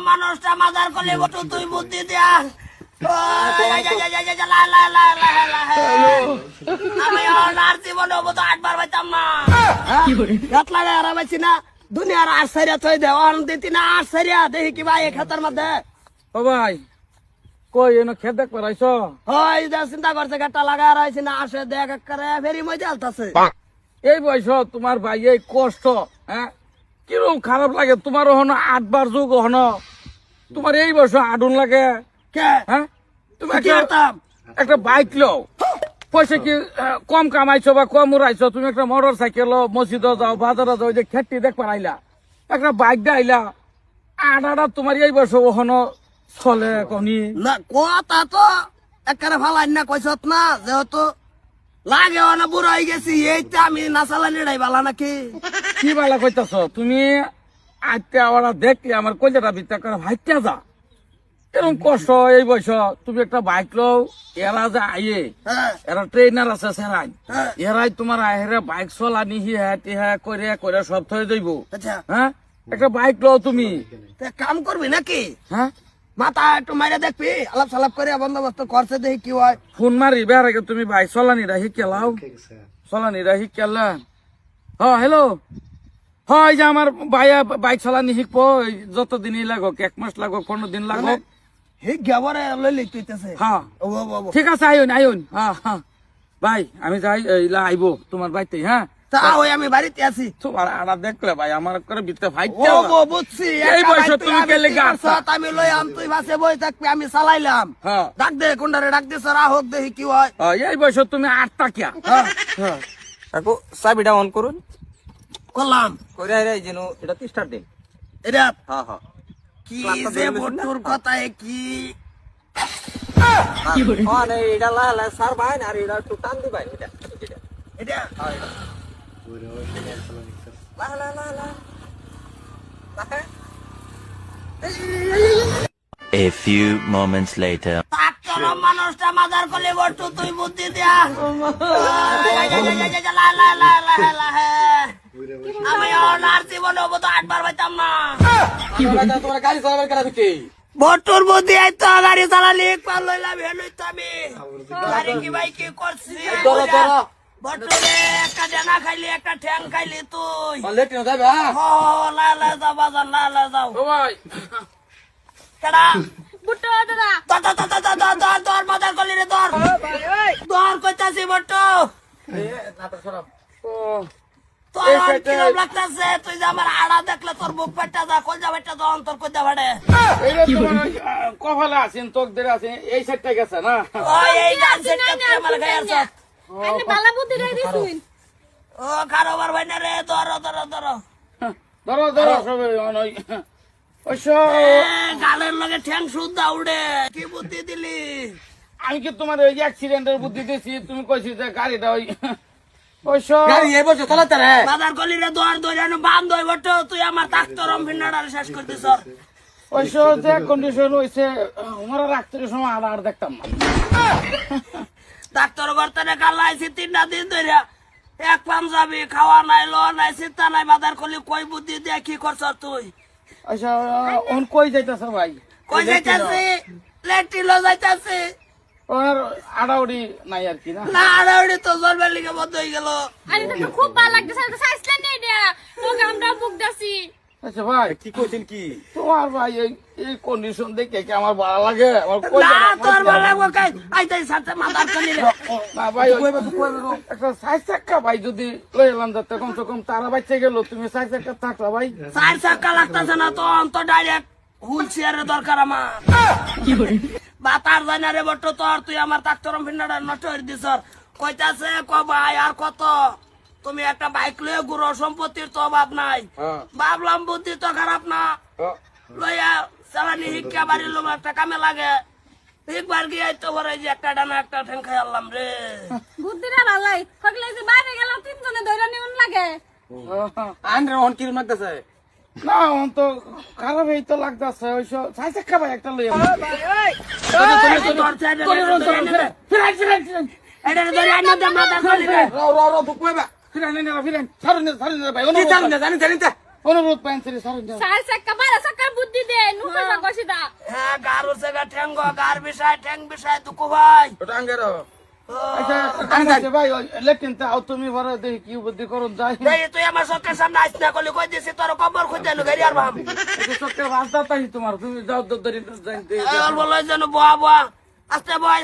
মানুষটা মাজার করলে বটু তুই বুদ্ধি দিয়া আমি আর জীবনে তো 8 বার পাইতাম না গাত লাগাই আর পাইছি না দুনিয়ার আশ্চর্য থই দে অন দিতি না আশ্চর্য দেখি কি ভাই খেতার মধ্যে ও ভাই কই এনো খেত দেখ পারাইছ হয় চিন্তা করছে গাটটা লাগা রয়েছে না আসে দেখ করে ফেরি মধ্যে আলতাছে এই বয়স তোমার ভাই এই কষ্ট হ্যাঁ কিরকম খারাপ লাগে তোমার হন 8 বার যুগ হন তোমার এই বয়স আডুন লাগে কে হ্যাঁ তুমি কি করতাম একটা বাইক লও পয়সা কি কম কামাইছো বা কম উড়াইছো তুমি একটা মোটর সাইকেল মসজিদে যাও বাজারে যাও যে খেতি দেখ পারাইলা একটা বাইক ডাইলা আডাডা তোমার এই বয়স হন চলে কনি না কথা তো একেবারে ফালাই না কইছত না যেহেতু লাগে না বুড়ো হয়ে গেছি এইটা আমি না চালানি বালা নাকি কি বালা কইতাছ তুমি আজকে আবার দেখলে আমার কলিজাটা ভিতরে করে ভাইটা যা এরকম কষ্ট এই বয়স তুমি একটা বাইক লও এরা যে আইয়ে হ্যাঁ এরা ট্রেনার আছে সেরাই হ্যাঁ। এরাই তোমার আহেরে বাইক চলানি হিহা করে করে সব থয়ে যাইব আচ্ছা হ্যাঁ একটা বাইক লও তুমি তে কাম করবি নাকি হ্যাঁ মাথা একটু মাইরে দেখবি আলাপ সালাপ করে বন্দোবস্ত করছে দেখি কি হয় ফোন মারি বেড়ে তুমি বাইক চলানিরা শিখেলাও চলানিরা শিখেলা হ্যালো হয় যে আমার ভাইয়া বাইক চালানি শিখবো যতদিনই লাগো 1 মাস লাগো 15 দিন লাগো হে গেবরে লই লইতেছে হ্যাঁ ও বাবা ঠিক আছে আইন আইন হ্যাঁ হ্যাঁ ভাই আমি যাই এইলা আইবো তোমার বাড়িতে হ্যাঁ তা ওই আমি বাড়িতে আছি তোমার আড়া দেখলে ভাই আমার করে ভিতরে ভাই ও গো বুঝছি এই বয়স তুমি গেলে গাছা আমি লই আম তুই বাসে বই থাকবি আমি চালাইলাম হ্যাঁ ডাক দে কোনটারে ডাক দে স্যার হোক দেখি কি হয় এই বয়স তুমি 8 টাকিয়া হ্যাঁ কাকু চাবিটা অন করুন করলাম করে আরে যেন এটা স্টার্ট দিন এটা হ্যাঁ হ্যাঁ কি যে বটুর কথায় কি না এটা লা লা সার ভাই আর এটা একটু টান দিবাই এটা এটা লা লা লা লা A few moments later. Doctor মানুষটা মাজার করলে বটু তুই বুদ্ধি দিয়া আমি আর জীবনে তো 8 বার পাইতাম না তোমার গাড়ি চালাবার কেন দিতে বটুর বুদ্ধি আইতো গাড়ি চালালি পার লইলাম হেলই তো আমি গাড়ি কি ভাই কি করছি বটুরে একটা ডানা খাইলি একটা ঠ্যাং খাইলি তুই লেট না যাবে হ্যাঁ ও লা লা যাও বাজার লা লা যাও ও ভাই কেডা বুটো দাদা দর মাজার করলি রে দর কইতাছি বটু ও তোর আর কিরম লাগতাছে তুই যে আমার আড়া দেখলে তোর বুক পেটটা যা কলজা পেটটা যা অন্তর কইতে পারে এইটা তোমার কপালে আছেন তোক দের আছে এই সেটটা গেছে না ওই এই গান সেটটা তুই আমার গায়ে আনছ আইনে বালা বুদ্ধি রাই দিছুন ও কারোবার ভাই না রে ধরো ধরো ধরো ধরো ধরো সবে অনই ওইসব গালের লগে ঠ্যাং সুদ্ধা উড়ে কি বুদ্ধি দিলি আমি কি তোমার ওই অ্যাক্সিডেন্টের বুদ্ধি দিয়েছি তুমি কইছি যে গাড়িটা ওই ওইসব গাড়ি এই বসে চালাতে রে বাজার করলি রে দর দর বান্ধ হই বটে তুই আমার ডাক্তারম ভিন্নাডার শেষ করে দিছ ওইসব যে কন্ডিশন হইছে আমার রাত্রের সময় আর দেখতাম না ডাক্তার গর্তনে কালাইছি 3 দিন ধরে এক পাঞ্জাবি খাওয়া নাই লো নাই চিন্তা নাই বাজার করলি কই বুদ্ধি দিয়ে কি করছ তুই আচ্ছা ওন কই যাইতাছে ভাই কই যাইতাছি লেটিলো যাইতাছি ওর আড়াউড়ি নাই আর কি না না আড়াউড়ি তো জলবের লিগে বন্ধ হয়ে গেল আরে তো খুব ভালো লাগতেছে তো সাইসলেন নেই দিয়া তোকে আমরা বুক দাসি আচ্ছা ভাই কি কইছেন কি তোমার ভাই এই কন্ডিশন দেখে কি আমার ভালো লাগে আমার কই না তোর ভালো লাগবো কাই আইতাই সাথে মাথার করলি রে না ভাই একটা সাইজ চাক্কা ভাই যদি লই এলাম যাতে কমসে কম তারা বাচ্চা গেল তুমি সাইজ চাক্কা থাকলা ভাই 4 চাকা লাগতাছে না তো অন্ত ডাইরেক্ট হুইল চেয়ারের দরকার আমার বাতার জানা রে বট্ট তোর তুই আমার ডাক্তারম ভিন্নাডার নষ্ট করে দিছ কইতাছে ক ভাই আর কত তুমি একটা বাইক লয়ে গুরু সম্পত্তির তো অভাব নাই ভাবলাম বুদ্ধি তো খারাপ না লইয়া চালানি শিক্ষা বাড়ির লোক একটা কামে লাগে একবার গিয়ে তো ভরে যে একটা ডানা একটা ঠ্যাং খাই আনলাম রে বুদ্ধিটা ভালাই থাকলে যে বাইরে গেল 3 জনে ধইরা নিউন লাগে আন্দ্রে অন কি লাগতেছে না অন তো খারাপ এই তো লাগতেছে ওইসব সাইজ চাক্কা ভাই একটা লই এটা ধরে আনা দে মাথা করলি রে র বুকবেবা ফিরেন সারুন ভাই কি জানেন জানেন জানেন অনুরোধ পাইন সারুন সার চাকা বালা চাকার বুদ্ধি দে নুকা আঙ্গ গার বিষয় ঠ্যাং বিষয় দুকু ভাই ওটা আঙ্গের আচ্ছা কাম আছে ভাই লেকিন তাও তুমি বড় দেখি কি বুদ্ধি করুন যাই দেই তুই আমার চোখের সামনে আইস না করলে কই দিছি তোর কবর খুঁজে আনু গাড়ি আর ভাম চোখের রাস্তা তাই তোমার তুমি যাও দরি অল্প লই যেন বয়া বয়া আস্তে বয়